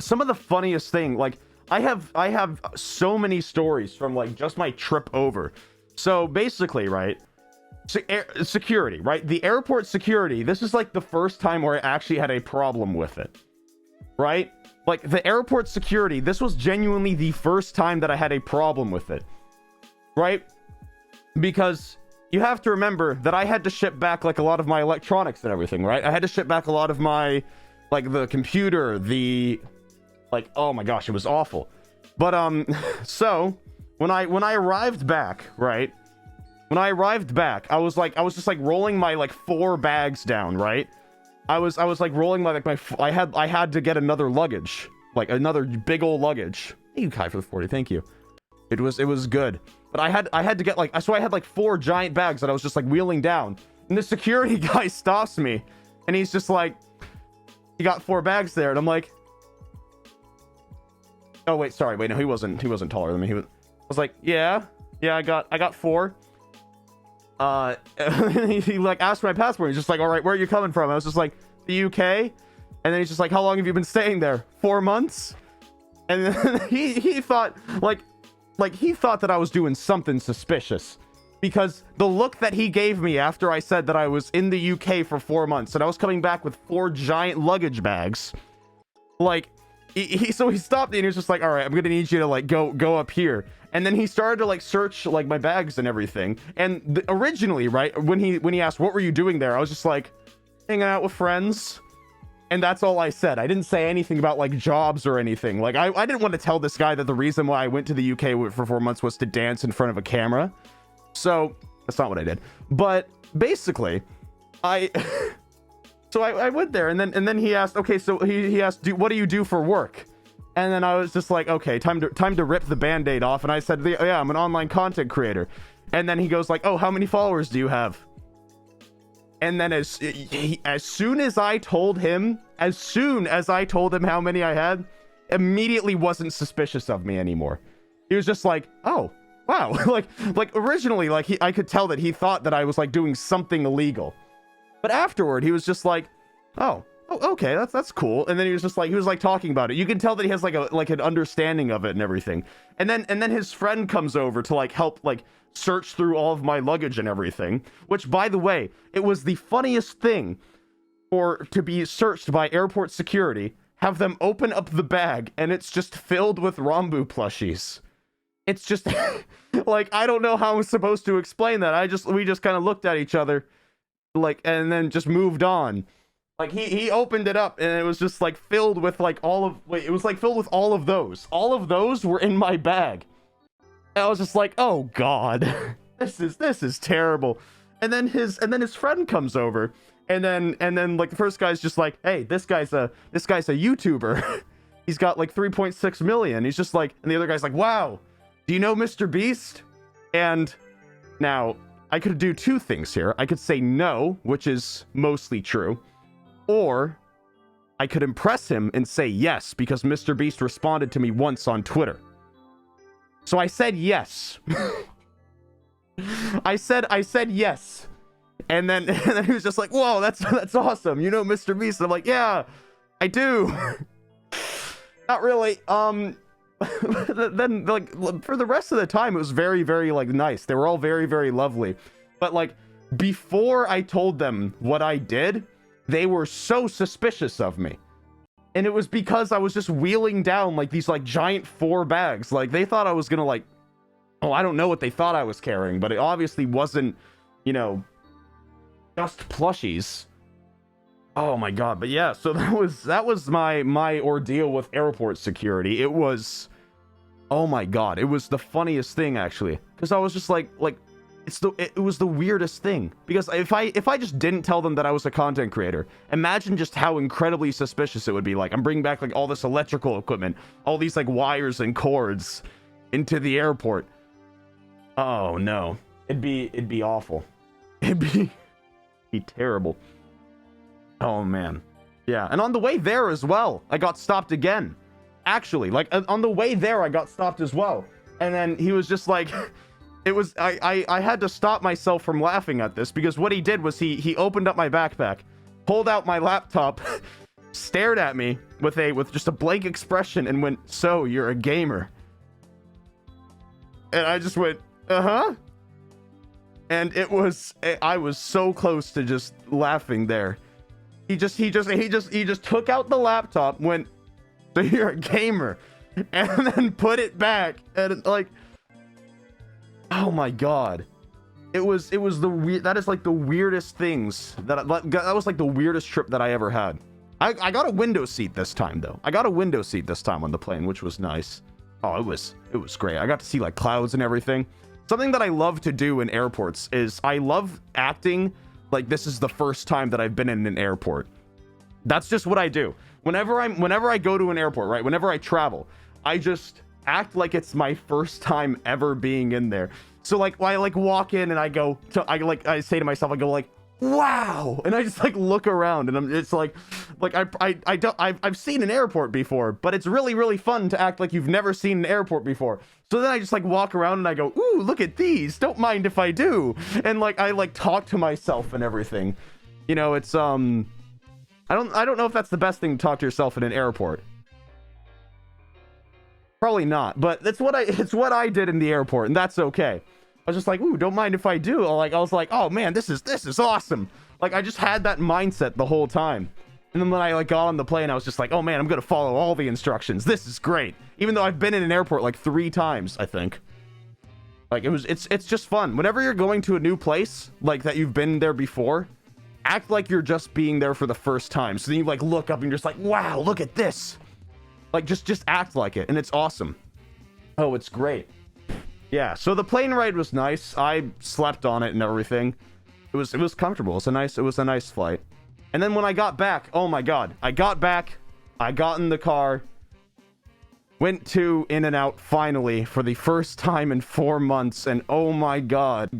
some of the funniest thing, like, I have so many stories from, like, just my trip over. So basically, right, security, right, the airport security, this is like the first time where I actually had a problem with it, right? Like, the airport security, this was genuinely the first time that I had a problem with it, right? Because you have to remember that I had to ship back, like, a lot of my electronics and everything, right? I had to ship back a lot of my, like, the computer, the, like, oh my gosh, it was awful. But so when I arrived back, right, when I arrived back, I was just like rolling my, like, 4 bags down, right? I was like rolling my, like, I had to get another luggage, like another big old luggage. Thank you, Kai, for the 40. Thank you. It was good. But I had to get, like, so I had like 4 giant bags that I was just like wheeling down. And the security guy stops me and he's just like, "You got 4 bags there." And I'm like, oh wait, sorry, wait, no, he wasn't taller than me. I was like, yeah, I got 4. He like asked for my passport. He's just like, "All right, where are you coming from?" I was just like, "The UK." And then he's just like, "How long have you been staying there?" 4 months. And then he thought he thought that I was doing something suspicious, because the look that he gave me after I said that I was in the UK for 4 months and I was coming back with 4 giant luggage bags, like, so he stopped me and he was just like, "All right, I'm gonna need you to, like, go up here." And then he started to, like, search, like, my bags and everything. And originally, right, when he asked what were you doing there, I was just like, hanging out with friends. And that's all I said. I didn't say anything about, like, jobs or anything. Like, I didn't want to tell this guy that the reason why I went to the UK for 4 months was to dance in front of a camera. So that's not what I did. But basically, so I went there, and then he asked, okay, so he asked, what do you do for work? And then I was just like, okay, time to rip the band-aid off. And I said, yeah, I'm an online content creator. And then he goes like, "Oh, how many followers do you have?" And then as soon as I told him how many I had, immediately wasn't suspicious of me anymore. He was just like, "Oh, wow." like originally, like, I could tell that he thought that I was, like, doing something illegal. But afterward, he was just like, oh, okay, that's cool. And then he was just like, he was like talking about it. You can tell that he has like an understanding of it and everything. And then his friend comes over to, like, help, like, search through all of my luggage and everything. Which, by the way, it was the funniest thing to be searched by airport security. Have them open up the bag and it's just filled with Ranboo plushies. It's just like, I don't know how I'm supposed to explain that. We just kind of looked at each other, like, and then just moved on. Like, he opened it up and it was just, like, filled with, like, it was, like, filled with all of those. All of those were in my bag. And I was just like, oh god, this is terrible. And then his friend comes over, and then like, the first guy's just like, "Hey, this guy's a YouTuber. He's got like 3.6 million. He's just like," and the other guy's like, "Wow, do you know Mr. Beast?" And now I could do 2 things here. I could say no, which is mostly true, or I could impress him and say yes, because Mr. Beast responded to me once on Twitter. So I said yes. I said yes. And then he was just like, "Whoa, that's awesome. You know Mr. Beast?" And I'm like, "Yeah, I do." Not really. Then, like, for the rest of the time, it was very, very, like, nice. They were all very, very lovely. But, like, before I told them what I did, they were so suspicious of me. And it was because I was just wheeling down, like, these, like, giant 4 bags. Like, they thought I was gonna, like, oh, I don't know what they thought I was carrying, but it obviously wasn't, you know, just plushies. Oh my god. But yeah, so that was my ordeal with airport security. It was, oh my god, it was the funniest thing, actually, because I was just like it was the weirdest thing, because if I just didn't tell them that I was a content creator, imagine just how incredibly suspicious it would be. Like, I'm bringing back, like, all this electrical equipment, all these, like, wires and cords into the airport. Oh no, it'd be awful. It'd be terrible. Oh man. Yeah, and on the way there as well, I got stopped again. Actually, like, on the way there, I got stopped as well. And then he was just like, it was, I had to stop myself from laughing at this, because what he did was he opened up my backpack, pulled out my laptop, stared at me with just a blank expression and went, "So you're a gamer?" And I just went, "Uh-huh." And I was so close to just laughing there. He just took out the laptop, went, "So you're a gamer," and then put it back. And like, oh my god, that is like the weirdest things that was like the weirdest trip that I ever had. I got a window seat this time though. I got a window seat this time on the plane, which was nice. Oh, it was great. I got to see like clouds and everything. Something that I love to do in airports is I love acting like this is the first time that I've been in an airport. That's just what I do. Whenever I go to an airport, right? Whenever I travel, I just act like it's my first time ever being in there. So like I like walk in and I say to myself, I go like, "Wow," and I just like look around and it's like I've seen an airport before, but it's really fun to act like you've never seen an airport before. So then I just like walk around and I go, "Ooh, look at these, don't mind if I do," and like I like talk to myself and everything. You know, it's I don't know if that's the best thing to talk to yourself in an airport. Probably not, but it's what I did in the airport, and that's okay. I was just like, "Ooh, don't mind if I do." I was like, "Oh man, this is awesome." Like I just had that mindset the whole time. And then when I like got on the plane, I was just like, "Oh man, I'm gonna follow all the instructions. This is great." Even though I've been in an airport like 3 times, I think. Like it's just fun. Whenever you're going to a new place, like that you've been there before, act like you're just being there for the first time. So then you like look up and you're just like, "Wow, look at this." Like just act like it, and it's awesome. Oh, it's great. Yeah, so the plane ride was nice. I slept on it and everything. It was comfortable. It was a nice flight. And then when I got back, oh my god. I got back, I got in the car, went to In-N-Out finally for the first time in 4 months, and oh my god,